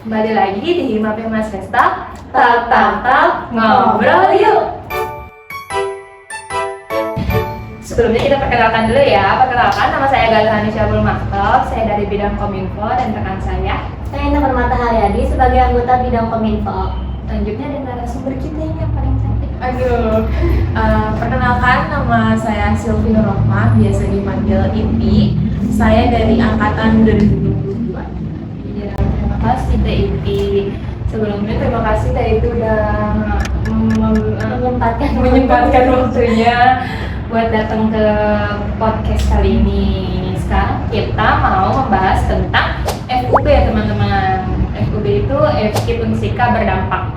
Kembali lagi di Himapnya Mas Resta. Tap ngobrol yuk. Sebelumnya kita perkenalkan dulu ya. Perkenalkan, nama saya Galhani Syabul Maktob. Saya dari bidang Kominfo dan rekan saya Nur Mata Haryadi sebagai anggota bidang Kominfo. Selanjutnya ada narasumber kita ini yang paling cantik. Perkenalkan, nama saya Sylvie Nur Rohmah, biasa dipanggil IPI. Saya dari angkatan 2022. Iya, terima kasih Teh Ipi. Sebelumnya terima kasih Teh itu udah menyempatkan waktunya buat datang ke podcast kali ini. Sekarang kita mau membahas tentang FUB ya teman-teman. FUB itu Efektif Unsika Berdampak.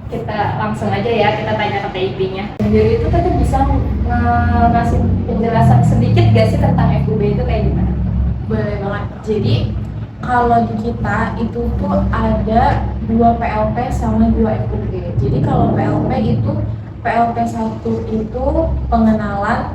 Kita langsung aja ya, kita tanya ke TIP-nya. Jadi itu kita bisa ngasih penjelasan sedikit gak sih tentang FUB itu kayak gimana? Boleh banget. Jadi kalau di kita itu tuh ada 2 PLP sama 2 FUB. Jadi kalau PLP 1 itu pengenalan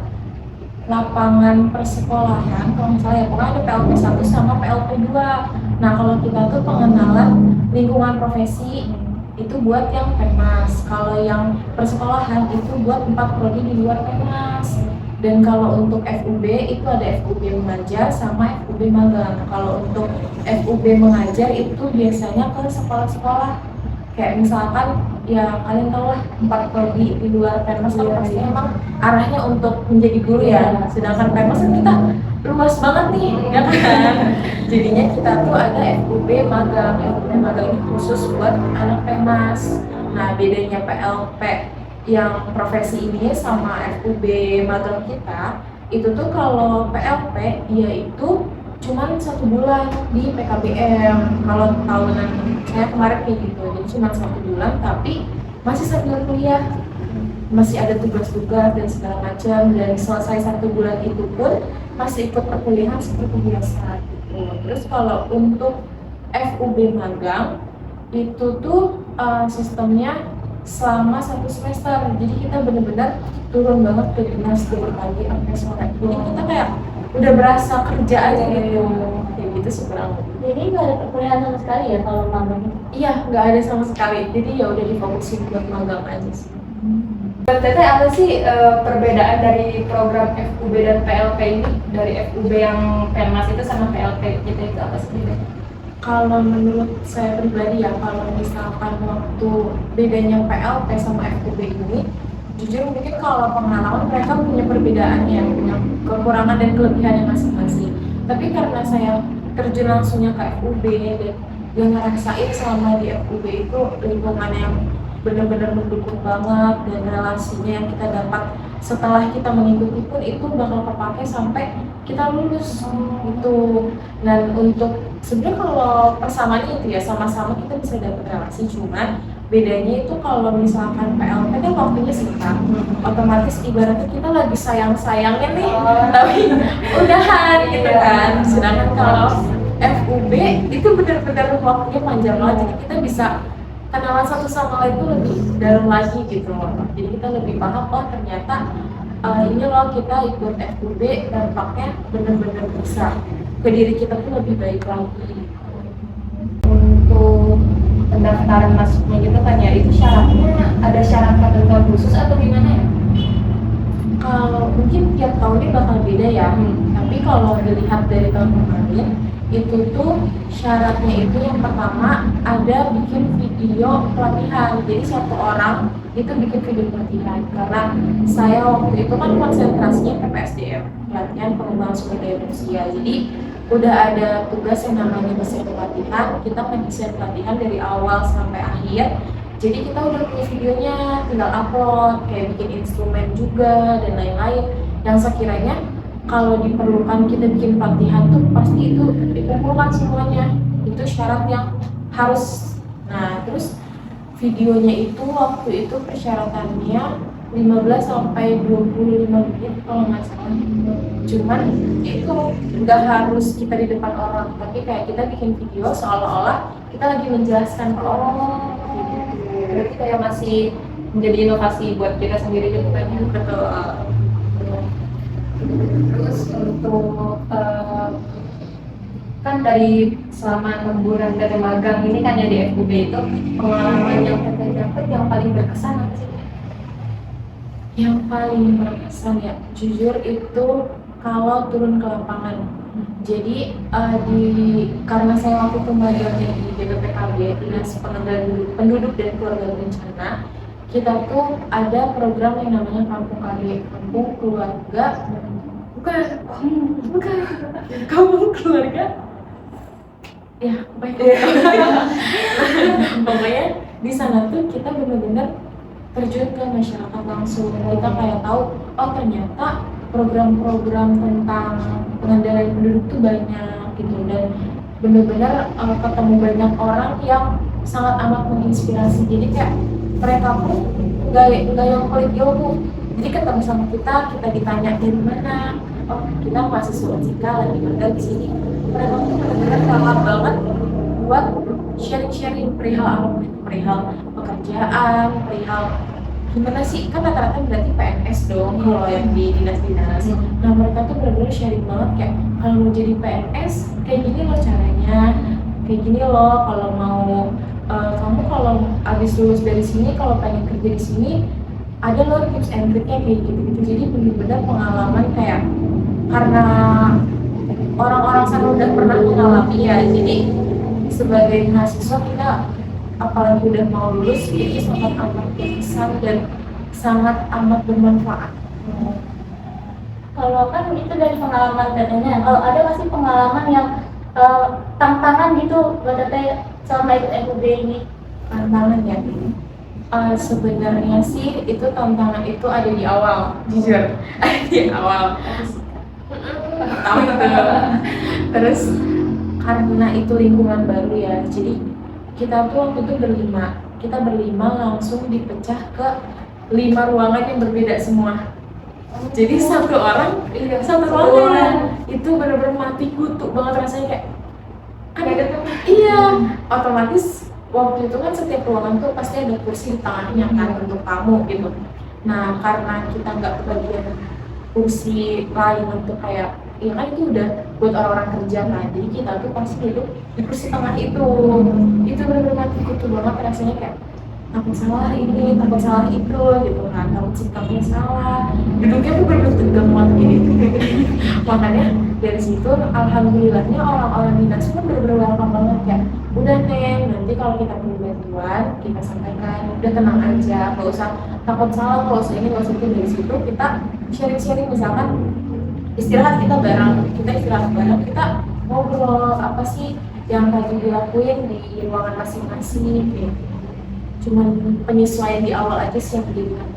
lapangan persekolahan, kalau misalnya ya pokoknya ada PLP 1 sama PLP 2. Nah kalau kita tuh pengenalan lingkungan profesi itu buat yang Penmas. Kalau yang persekolahan itu buat 4 prodi di luar Penmas. Dan kalau untuk FUB itu ada FUB mengajar sama FUB magang. Kalau untuk FUB mengajar itu biasanya ke sekolah-sekolah. Kayak misalkan ya kalian tahu lah 4 prodi di luar Penmas kan pasti emang arahnya untuk menjadi guru ya. Sedangkan Penmas kan kita luas banget nih, ya kan? Jadinya kita tuh ada FUB magang. FUB magang ini khusus buat anak Penmas. Nah bedanya PLP yang profesi ini sama FUB magang kita itu tuh kalau PLP dia itu cuman 1 bulan di PKBM. Kalau tahunan saya kemarin kayak gitu, jadi cuma 1 bulan tapi masih sambil kuliah, masih ada tugas-tugas dan segala macam, dan selesai 1 bulan itu pun masih ikut perkuliahan seperti biasa gitu. Terus kalau untuk FUB magang itu tuh sistemnya selama 1 semester, jadi kita benar-benar turun banget ke dinas dari pagi sampai sore. Jadi kita kayak udah berasa kerja aja gitu, kayak gitu sih kurang. Jadi nggak ada perkuliahan sama sekali ya kalau magang? Iya, nggak ada sama sekali. Jadi ya udah difokusin buat magang aja sih. Menurut Teteh apa sih perbedaan dari program FUB dan PLP ini? Dari FUB yang Penmas itu sama PLP kita itu apa sih bedanya? Kalau menurut saya pribadi ya, kalau misalkan waktu bedanya PLP sama FUB ini, jujur mungkin kalau pengalaman mereka punya perbedaannya, punya kekurangan dan kelebihannya masing-masing. Tapi karena saya terjun langsungnya ke FUB dan yang ngerasain selama di FUB itu lingkungan yang benar-benar mendukung banget, dan relasinya yang kita dapat setelah kita mengikuti pun itu bakal kepake sampai kita lulus gitu. Dan untuk sebenarnya kalau persamaannya itu ya sama-sama kita bisa dapat relasi, cuman bedanya itu kalau misalkan PLP kan waktunya singkat, otomatis ibaratnya kita lagi sayang-sayangnya nih tapi udahan gitu kan. Sedangkan kalau FUB itu benar-benar waktunya panjang banget, jadi kita bisa kenalan satu sama lain itu lebih dalam lagi gitu loh. Jadi kita lebih paham, oh ternyata ini loh kita ikut FUB dampaknya benar-benar bisa ke diri kita tuh lebih baik lagi. Untuk pendaftaran masuknya gitu kan ya, itu syaratnya ada syarat tertentu khusus atau gimana ya? Kalau mungkin tiap tahunnya bakal beda ya, tapi kalau dilihat dari tahun kemarin itu tuh syaratnya itu yang pertama ada bikin video pelatihan. Jadi 1 orang itu bikin video pelatihan, karena saya waktu itu kan konsentrasinya PPSDM, pelatihan pengembangan sumber daya manusia. Jadi udah ada tugas yang namanya desain pelatihan, kita mendesain pelatihan dari awal sampai akhir. Jadi kita udah punya videonya, tinggal upload, kayak bikin instrumen juga dan lain-lain. Yang sekiranya kalau diperlukan kita bikin pelatihan tuh pasti itu dikumpulkan semuanya. Itu syarat yang harus. Nah terus videonya itu waktu itu persyaratannya 15 sampai 25 menit kalau nggak salah. Cuman itu nggak harus kita di depan orang, tapi kayak kita bikin video seolah-olah kita lagi menjelaskan ke orang. Berarti kayak masih menjadi inovasi buat kita sendiri juga kan ya? Betul. Terus untuk kan dari selama 6 bulan dari magang ini kan ya di FUB itu pengalaman yang Teteh dapat yang paling berkesan apa sih? Yang paling berkesan ya, jujur itu kalau turun ke lapangan. Jadi karena saya waktu itu magangnya di BPPKB, Dinas Pengendalian Penduduk dan Keluarga Berencana, kita tuh ada program yang namanya Kampung KB, Kampung Keluarga, bukan, Kampung Keluarga, ya pokoknya di sana tuh kita benar-benar terjun ke masyarakat langsung. Kita kayak tahu, oh ternyata program-program tentang pengendalian penduduk tuh banyak gitu, dan benar-benar ketemu banyak orang yang sangat amat menginspirasi. Jadi kayak mereka pun nggak yang pelit ilmu, jadi ketemu sama kita ditanya dari mana, oh kita mahasiswa Unjika lagi magang di sini. Mereka tuh benar-benar ramah banget buat sharing-sharing perihal pekerjaan, perihal gimana sih, kan rata-rata berarti PNS dong kalau yang di dinas-dinas. Nah mereka tuh benar-benar sharing banget kayak kalau mau jadi PNS kayak gini loh caranya, kayak gini loh kalau mau kamu kalau abis lulus dari sini kalau pengen kerja di sini ada loh tips and triknya kayak gitu. Jadi benar-benar pengalaman kayak karena orang-orang sana udah pernah mengalami ya, jadi sebagai mahasiswa kita apalagi udah mau lulus ini sangat amat berkesan dan sangat amat bermanfaat. Kalau kan itu dari pengalaman Tetehnya, kalau ada nggak sih pengalaman yang tantangan gitu buat Teteh selama ikut FUB ini? Tantangan ya, sebenarnya sih itu tantangan itu ada di awal, jujur ada di awal. Tahu itu. Terus karena itu lingkungan baru ya, jadi kita tuh waktu itu berlima langsung dipecah ke 5 ruangan yang berbeda semua. Jadi satu ruangan itu benar-benar mati kutu banget rasanya, kayak kan iya, otomatis waktu itu kan setiap ruangan tuh pasti ada kursi di tengahnya kan untuk tamu gitu. Nah karena kita nggak kebagian kursi lain untuk kayak, ya kan itu udah buat orang-orang kerja kan, jadi kita tuh pasti duduk di kursi tengah itu benar-benar mati kutu banget rasanya, kayak takut salah ini, takut salah itu gitu kan, takut sikapnya salah, duduknya tuh benar-benar tegang banget gitu. Makanya dari situ alhamdulillahnya orang-orang dinas pun benar-benar welcome banget, kayak udah Neng, nanti kalau kita perlu bantuan kita sampaikan, udah tenang aja, nggak usah takut salah, nggak usah ini, nggak usah itu. Dari situ kita sharing-sharing, misalkan istirahat kita istirahat bareng, kita ngobrol apa sih yang tadi dilakuin di ruangan masing-masing gitu. Cuman penyesuaian di awal aja sih yang dilihat.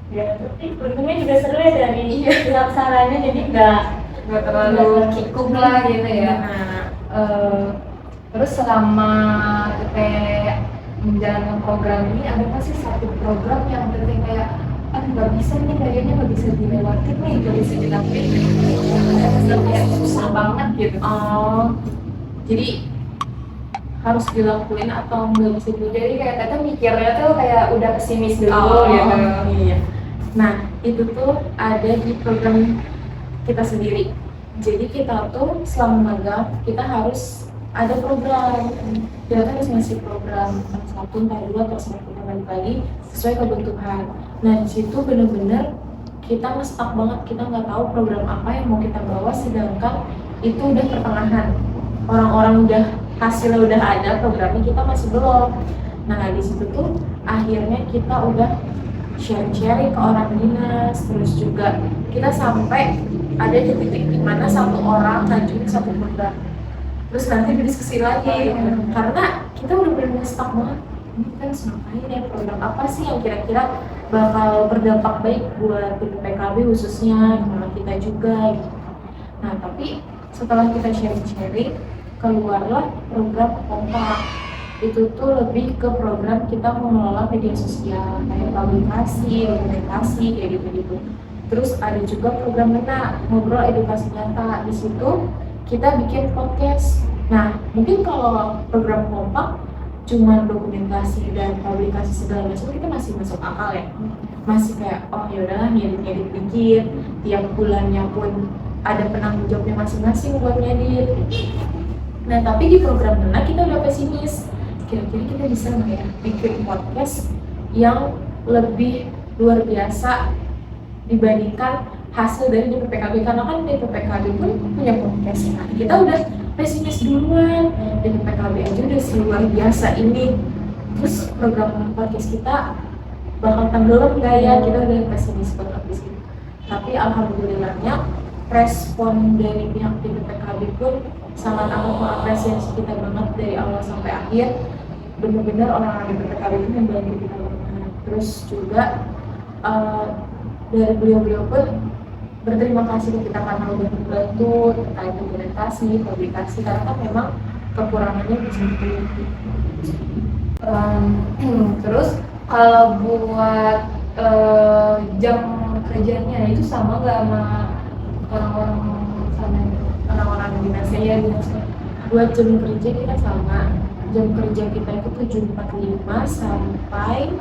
Ya, tapi untungnya juga seru ya dari pelaksananya, jadi nggak terlalu kikuk lah gitu ya. Nah, Terus selama Teteh menjalankan program ini, ada nggak sih satu program yang Teteh kayak nggak bisa nih, kayaknya nggak bisa dilewatin nih, nggak bisa dilakuin, kayak susah banget gitu. Jadi harus dilakuin atau nggak bisa dilakuin? Jadi kayak Teteh mikirnya tuh kayak udah pesimis dulu gitu. Iya. Nah itu tuh ada di program kita sendiri. Jadi kita tuh selama magang kita harus ada program. Kita kan harus ngasih program satu, entah dua, atau sampai program lagi sesuai kebutuhan. Nah di situ bener-bener kita nge-stuck banget, kita nggak tahu program apa yang mau kita bawa, sedangkan itu udah pertengahan. Orang-orang udah hasilnya udah ada, programnya kita masih belum. Nah di situ tuh akhirnya kita udah sharing ke orang dinas, terus juga kita sampai ada di titik dimana satu orang ngajuin satu program, terus nanti berdiskusi lagi karena kita udah benar-benar stuck banget. Ini kan ngapain ya, program apa sih yang kira-kira bakal berdampak baik buat PKB khususnya, sama kita juga gitu. Nah tapi setelah kita sharing keluarlah program Kompak. Itu tuh lebih ke program kita mengelola media sosial, kayak publikasi, dokumentasi, kayak gitu-gitu. Terus ada juga program Mena, ngobrol edukasi nyata. Di situ kita bikin podcast. Nah, mungkin kalau program Kompak cuma dokumentasi dan publikasi segala macam, kita masih masuk akal ya. Masih kayak, oh ya udahlah ngedit dikit, tiap bulannya pun ada penanggung jawabnya masing-masing buat ngedit. Nah tapi di program Nena kita udah pesimis, kira-kira kita bisa nggak ya bikin podcast yang lebih luar biasa dibandingkan hasil dari DPPKB, karena kan DPPKB pun punya podcast. Nah kita udah pesimis duluan, DPPKB aja udah luar biasa ini, terus program podcast kita bakal tenggelam nggak ya, kita udah pesimis banget di sini. Tapi alhamdulillahnya respon dari pihak DPPKB pun sangat amat mengapresiasi kita banget dari awal sampai akhir. Benar-benar orang-orang DPPKB itu membantu kita banget. Terus juga dari beliau-beliau pun berterima kasih ke kita karena udah membantu terkait dokumentasi, publikasi, karena kan memang kekurangannya di situ. Terus kalau buat jam kerjanya itu sama nggak sama orang-orang sana, Orang-orang dinasnya ya dinasnya? buat jam kerja kita sama. Jam kerja kita itu 7.45 sampai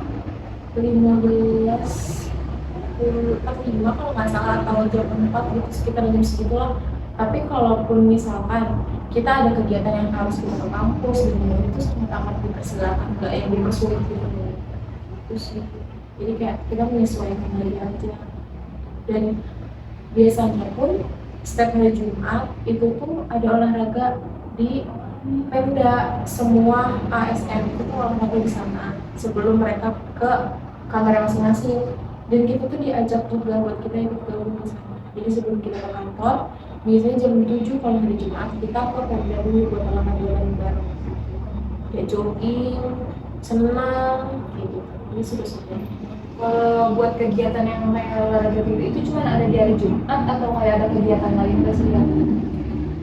15.45 kalau nggak salah, atau jam 4 gitu, sekitar jam segitulah. Tapi kalaupun misalkan kita ada kegiatan yang harus kita ke kampus gitu, itu sangat amat dipersilakan, nggak yang dipersulit gitu. Terus jadi kayak kita menyesuaikan diri aja. Dan biasanya pun setiap hari Jumat itu tuh ada olahraga di Pemda, semua ASN itu tuh olahraga di sana sebelum mereka ke kamar masing-masing. Dan kita tuh diajak juga buat kita ikut gabung di sana. Jadi sebelum kita ke kantor, biasanya jam 7 kalau hari Jumat kita ke Pemda dulu buat olahraga bareng-bareng, kayak jogging, senam, gitu. Ini seru-seru. Kalau buat kegiatan yang kayak olahraga gitu itu cuma ada di hari Jumat atau kayak ada kegiatan lain nggak sih?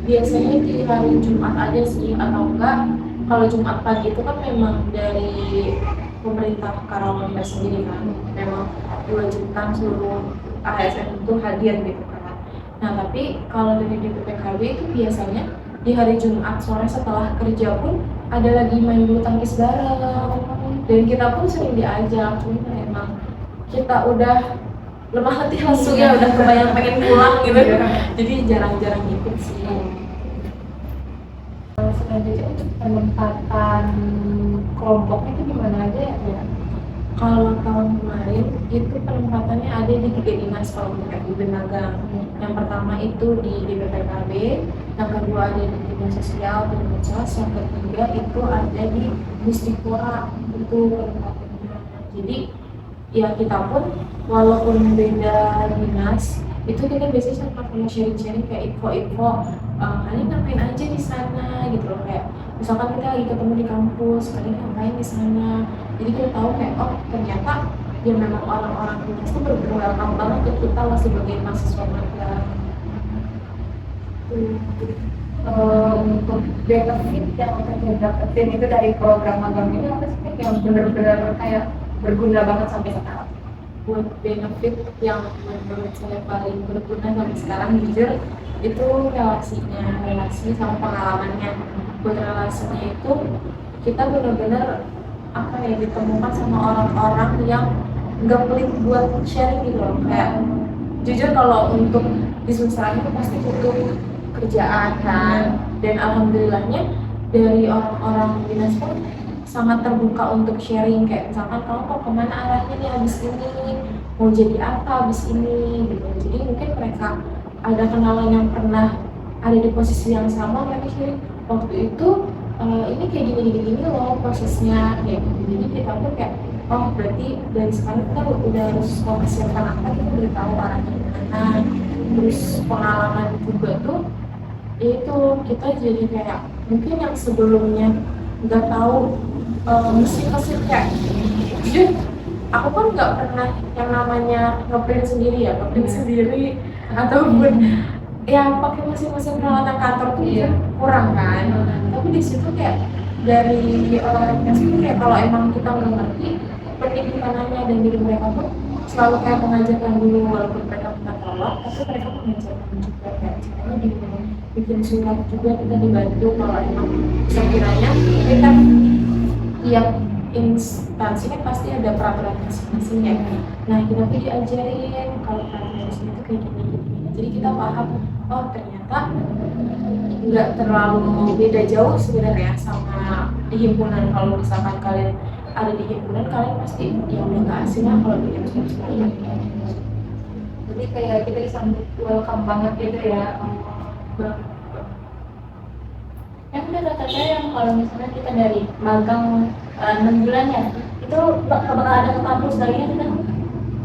Biasanya di hari Jumat aja sih, atau enggak kalau Jumat pagi itu kan memang dari pemerintah Karawang sendiri kan memang diwajibkan seluruh ASN itu hadir gitu kan. Nah tapi kalau dari DPPKB itu biasanya di hari Jumat sore setelah kerja pun ada lagi main bulu tangkis bareng, dan kita pun sering diajak, cuma emang kita udah lemah hati langsung ya, udah kebayang pengen pulang gitu, jadi jarang-jarang ikut sih. Selanjutnya untuk penempatan kelompoknya itu gimana aja ya? Kalau tahun kemarin itu penempatannya ada di 3 dinas kalau untuk FIB Nagang. Yang pertama itu di DPPKB, yang kedua ada di Dinas Sosial dan Medsos, yang ketiga itu ada di Mustikura, itu penempatannya. Jadi ya kita pun walaupun beda dinas, itu kita biasanya sama sharing-sharing kayak info-info, kalian ngapain aja di sana gitu loh, kayak misalkan kita lagi ketemu di kampus, kalian ngapain di sana. Jadi kita tahu kayak oh ternyata ya memang orang-orang dinas itu welcome banget ke kita lah sebagai mahasiswa magang. Untuk benefit yang kita dapetin itu dari program magang ini apa sih yang benar-benar kayak berguna banget sampai sekarang? Buat benefit yang menurut saya paling berguna sampai sekarang jujur itu relasi sama pengalamannya. Buat relasinya itu kita benar-benar apa ya, ditemukan sama orang-orang yang nggak pelit buat sharing gitu loh. Kayak jujur kalau untuk di semester itu pasti butuh kerjaan kan, dan alhamdulillahnya dari orang-orang dinas pun sangat terbuka untuk sharing, kayak misalkan kamu mau kemana arahnya nih habis ini, mau jadi apa habis ini gitu. Jadi mungkin mereka ada kenalan yang pernah ada di posisi yang sama, mereka sharing waktu itu ini kayak gini loh prosesnya kayak gitu. Jadi kita tuh kayak oh berarti dari sekarang kita udah harus mempersiapkan apa, kita udah tahu arahnya kemana. Terus pengalaman juga tuh itu kita jadi kayak mungkin yang sebelumnya nggak tahu mesin kayak jujur aku pun nggak pernah yang namanya ngeprint sendiri sendiri ataupun yang pakai mesin peralatan kantor tuh kurang kan. Tapi di situ kayak dari orang yang sendiri kayak kalau emang kita nggak ngerti pendidikannya dan diri mereka pun selalu kayak mengajarkan dulu, walaupun mereka minta tolong tapi mereka mengajarkan juga kayak caranya bikin surat juga kita dibantu kalau emang sekiranya kita tiap instansi kan pasti ada peraturan masing-masing ya. Nah kita tuh diajarin kalau peraturan itu kayak gini. Jadi kita paham oh ternyata nggak terlalu beda jauh sebenarnya sama di himpunan. Kalau misalkan kalian ada di himpunan, kalian pasti ya udah nggak asing lah kalau di himpunan. Jadi kayak kita disambut welcome banget gitu ya. Yang udah kata yang kalau misalnya kita dari magang 6 bulan ya, itu bakal ada ke kampus lagi kan kita?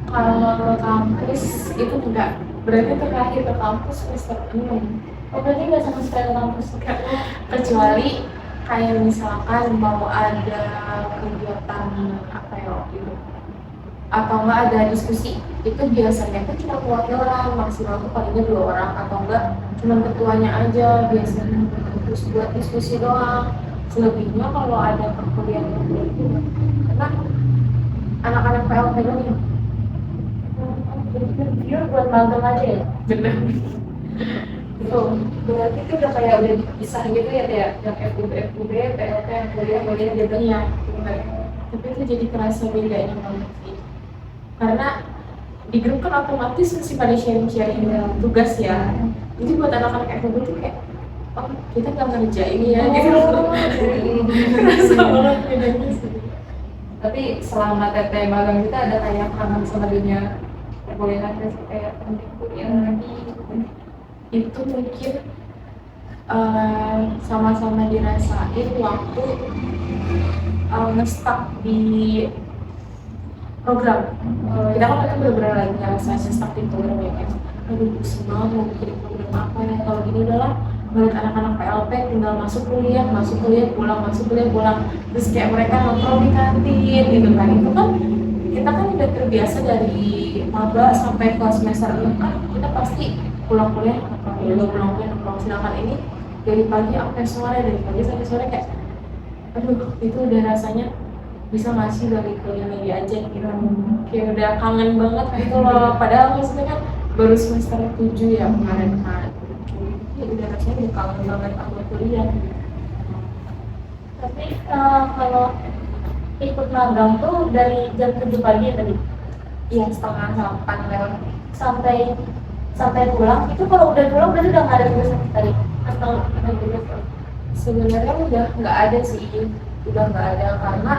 Kalau kampus itu enggak, berarti terakhir ke kampus semester 6. Oh berarti nggak sama sekali ke kampus? Kecuali kayak misalkan mau ada kegiatan apa ya waktu itu, atau enggak ada diskusi, itu biasanya tuh cuma perwakilan, maksimal tuh palingnya 2 orang, atau enggak cuma ketuanya aja biasanya, terus buat diskusi doang. Selebihnya kalau ada perkuliahan itu karena anak-anak PLP nya Dia buat magang aja ya? bener. Itu berarti itu udah kayak udah dipisah gitu ya kayak yang FUB, PLP, yang kuliah gitu. Iya, bener. Tapi itu jadi kerasa bedanya banget sih. Karena di grup kan otomatis mesti pada sharing-sharing tugas ya. Jadi buat anak-anak FUB tuh kayak, oh kita nggak ngerjain ya gitu. Kerasa banget bedanya sih. Tapi selama teteh magang kita ada kayak kangen sama dunia perkuliahan sih, kayak penting kuliah lagi gitu. Itu mungkin sama-sama dirasain waktu nge-stuck di program. Kita kan itu bener-bener lagi ngerasain stuck di program ya kan. Aduh pusing banget mau bikin program apa ya, kalau gini udahlah melihat anak-anak PLP tinggal masuk kuliah pulang, masuk kuliah pulang, terus kayak mereka nongkrong di kantin gitu kan. Itu kan kita kan udah terbiasa dari maba sampai ke semester 6 kan kita pasti pulang kuliah nongkrong, sedangkan ini dari pagi sampai sore, dari pagi sampai sore kayak aduh itu udah rasanya bisa nggak sih dari kuliah aja gitu, kayak udah kangen banget gitu loh. Padahal maksudnya kan baru semester 7 ya kemarin kan, ya udah rasanya udah kangen banget sama kuliah. Tapi kalau ikut magang tuh dari jam 7 pagi ya tadi? Iya, 7:30 lewat. Sampai pulang, itu kalau udah pulang berarti udah nggak ada tugas sama sekali? Atau ada tugas? Sebenarnya udah nggak ada sih, udah nggak ada, karena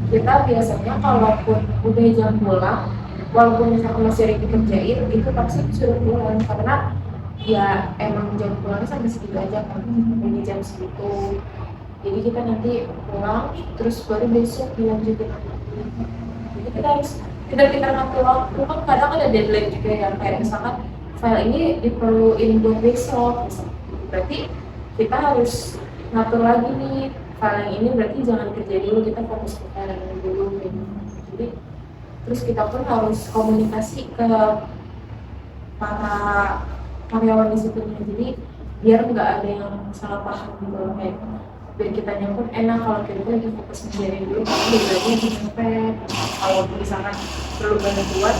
kita biasanya kalaupun udah jam pulang, walaupun misalkan masih ada yang dikerjain, itu pasti sudah pulang, karena ya emang jam pulangnya sampai segitu aja kan, di jam segitu. Jadi kita nanti pulang, terus baru besok dilanjutin lagi. Jadi kita harus pintar-pintar ngatur waktu, kan kadang ada deadline juga ya, kayak misalkan file ini diperluin buat besok, berarti kita harus ngatur lagi nih, file yang ini berarti jangan kerja dulu, kita fokus ke file yang ini dulu gitu. Jadi terus kita pun harus komunikasi ke para karyawan di situ, jadi biar nggak ada yang salah paham gitu, kayak biar kitanya pun enak kalau kita lagi fokus ngerjain dulu, karena biasanya sampai kalau misalkan perlu bantuan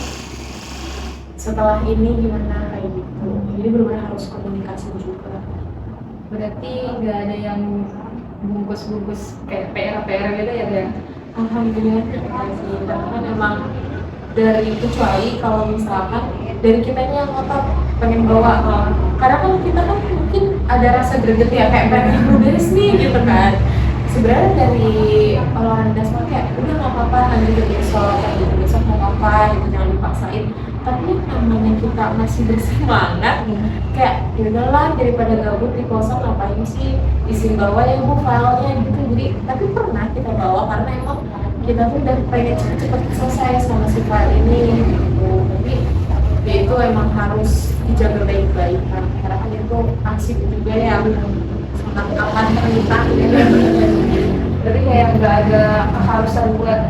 setelah ini gimana kayak gitu. Jadi benar-benar harus komunikasi juga. Berarti nggak ada yang bungkus-bungkus kayak PR gitu ya Bang? Alhamdulillah sih, karena emang dari, kecuali kalau misalkan dari kitanya yang ngotot pengen bawa, karena kan kita kan mungkin ada rasa greget ya, kayak pengen beres nih gitu kan. Sebenarnya dari orang dasar kayak udah nggak apa-apa, nanti besok nggak apa-apa gitu, jangan dipaksain. Tapi namanya kita masih bersemangat, kayak yaudahlah daripada gabut di kosan ngapain sih, isi bawa ya bu filenya gitu. Jadi tapi pernah kita bawa karena emang kita tuh udah pengen cepet-cepet selesai sama si file ini gitu. Tapi ya itu emang harus dijaga baik-baik kan, karena kan itu arsip juga yang sangat akan terlihat gitu. Jadi kayak nggak ada keharusan buat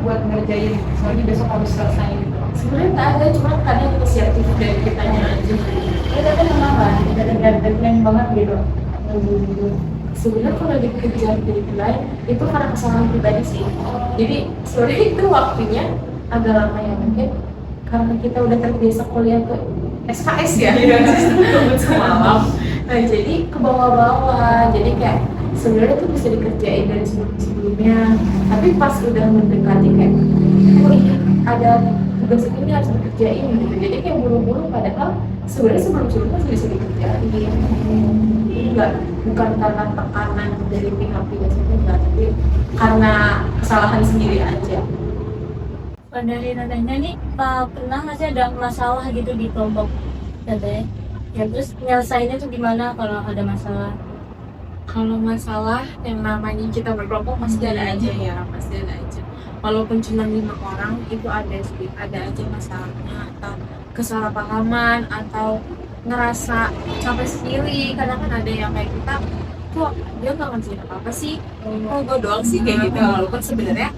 buat ngerjain, soalnya besok harus selesai gitu. Sebenarnya nggak ada, cuma kadang inisiatif dari kitanya aja. Ya tapi kenapa? Ada deadline banget gitu? Sebenarnya kalau dikejar deadline itu karena kesalahan pribadi sih. Jadi sebenarnya itu waktunya agak lama ya, mungkin karena kita udah terbiasa kuliah ke SKS ya, sistem kebut semalam. Nah jadi ke bawah-bawah, jadi kayak sebenarnya tuh bisa dikerjain dari sebelumnya. Tapi pas udah mendekati kayak, oh iya ada tugas ini harus dikerjain gitu. Jadi kayak buru-buru padahal sebenarnya sebelum-sebelumnya sudah bisa dikerjain. Jadi bukan karena tekanan dari pihak biasanya enggak, tapi karena kesalahan sendiri aja. Kalau dari Nadanya nih, pernah nggak sih ada masalah gitu di kelompok Teteh? Ya terus nyelesainnya tuh gimana kalau ada masalah? Kalau masalah yang namanya kita berkelompok pasti ada aja ya, pasti ada aja. Walaupun cuma 5 orang itu ada aja masalahnya, atau kesalahpahaman, atau ngerasa capek sendiri. Kadang kan ada yang kayak kita, kok dia nggak ngerjain apa-apa sih, kok gue doang sih kayak gitu. Walaupun sebenarnya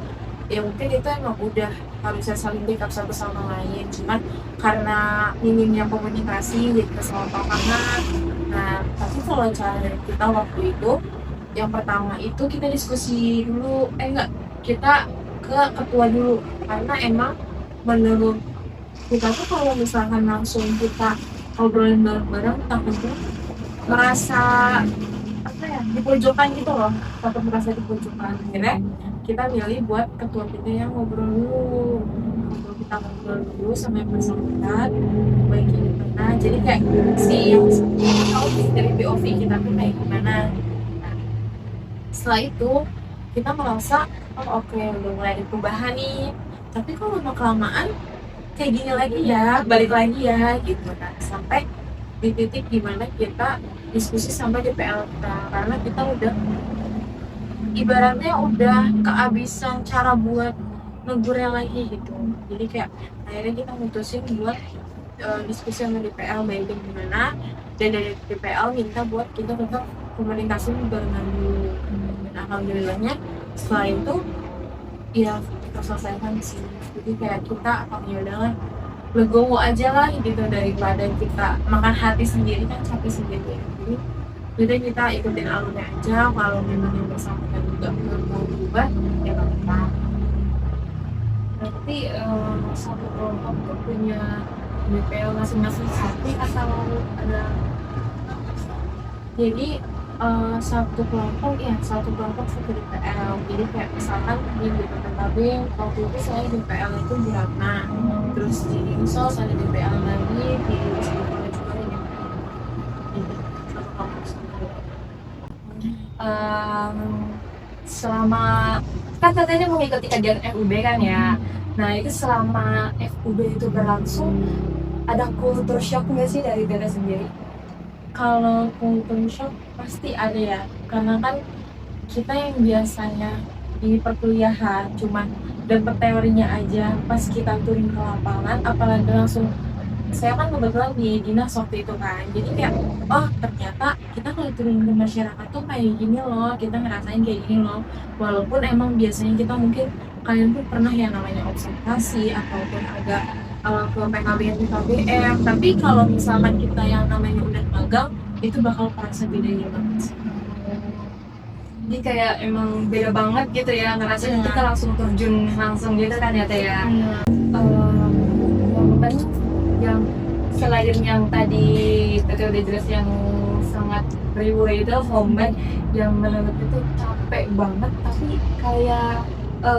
ya mungkin itu emang udah harusnya saling backup satu sama lain, cuman karena minimnya komunikasi jadi kesalahpahaman. Nah, tapi kalau cara dari kita waktu itu, yang pertama itu kita diskusi dulu, kita ke ketua dulu, karena emang menurut kita tuh kalau misalkan langsung kita ngobrolin bareng-bareng takutnya merasa dipojokkan gitu loh, takut merasa dipojokkan. Akhirnya kita milih buat ketua kita yang ngobrol dulu, kita ngobrol dulu sama yang bersangkutan baiknya gimana, jadi kayak si yang tahu dari POV kita tuh kayak gimana. Nah, setelah itu kita merasa oke, udah mulai ada perubahan nih, tapi kalau lama kelamaan kayak gini lagi ya, balik lagi ya gitu. Nah, sampai di titik dimana kita diskusi sampai di PLK, karena kita udah ibaratnya udah kehabisan cara buat negurnya lagi gitu. Jadi kayak akhirnya kita mutusin buat diskusi sama DPL baiknya gimana, dan dari DPL minta buat kita tetap komunikasi barengan dulu. Dan alhamdulillahnya setelah itu ya kita selesaikan sih. Jadi kayak kita ya udahlah, legowo aja lah gitu, daripada kita makan hati sendiri kan capek sendiri. Jadi kita ikutin alurnya aja, kalau memang yang bersangkutan juga mau berubah ya nggak apa-apa. Berarti satu kelompok tuh punya DPL masing-masing satu atau ada? Jadi satu kelompok satu DPL. Jadi kayak misalkan di BPKB waktu itu saya DPL itu di Ratna, terus di Insos ada DPL lagi, di Sekolah juga ada DPL. Jadi satu kelompok sendiri. Selama kan katanya mengikuti kajian FUB kan ya. Nah itu selama FUB itu berlangsung ada culture shock nggak sih dari Tete sendiri? Kalau culture shock pasti ada ya, karena kan kita yang biasanya di perkuliahan cuman dapet teorinya aja, pas kita turun ke lapangan apalagi langsung, saya kan kebetulan di dinas waktu itu kan, jadi kayak oh ternyata kita kalau turun ke masyarakat tuh kayak gini loh, kita ngerasain kayak gini loh. Walaupun emang biasanya kita mungkin kalian pun pernah yang namanya observasi ataupun agak ke PKBM PKBM, tapi kalau misalkan kita yang namanya udah magang itu bakal terasa bedanya banget sih. Jadi kayak emang beda banget gitu ya, ngerasain kita langsung terjun langsung gitu kan ya Teh ya. Momen yang selain yang tadi Tete udah jelas yang sangat riuh itu, momen yang menurut itu capek banget tapi kayak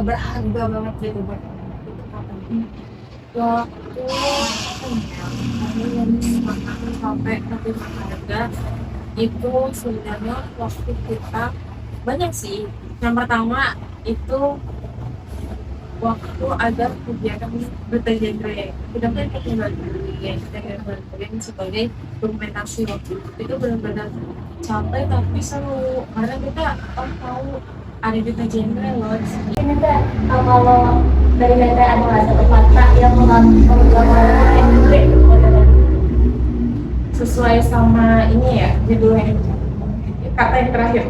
berharga banget gitu buat itu kapan? Waktu kami yang sampai tapi berharga itu sebenarnya waktu kita banyak sih. Yang pertama itu waktu ada kegiatan berita genre, kita kan kegiatan ya, kita kegiatan sebagai dokumentasi. Waktu itu benar-benar capek tapi seru, karena kita tahu ada berita genre loh. Ini Teh, kalau dari Teteh ada nggak satu kata yang menggambarkan Sesuai sama ini ya judulnya, kata yang terakhir,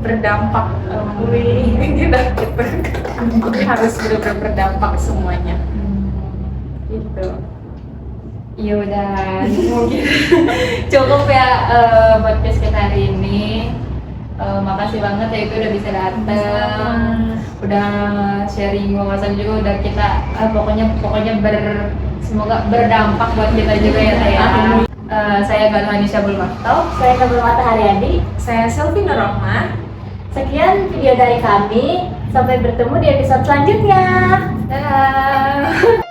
berdampak. Kita harus benar-benar berdampak semuanya gitu. Ya udah, mungkin cukup ya podcast kita hari ini. Makasih banget ya Ibu udah bisa datang, udah sharing wawasan juga, udah kita pokoknya semoga berdampak buat kita juga ya Teh ya. Saya Garhani Syabul Makto. Saya Kabul Mata Haryadi. Saya Selvi Nurrohman. Sekian video dari kami. Sampai bertemu di episode selanjutnya. Dadah.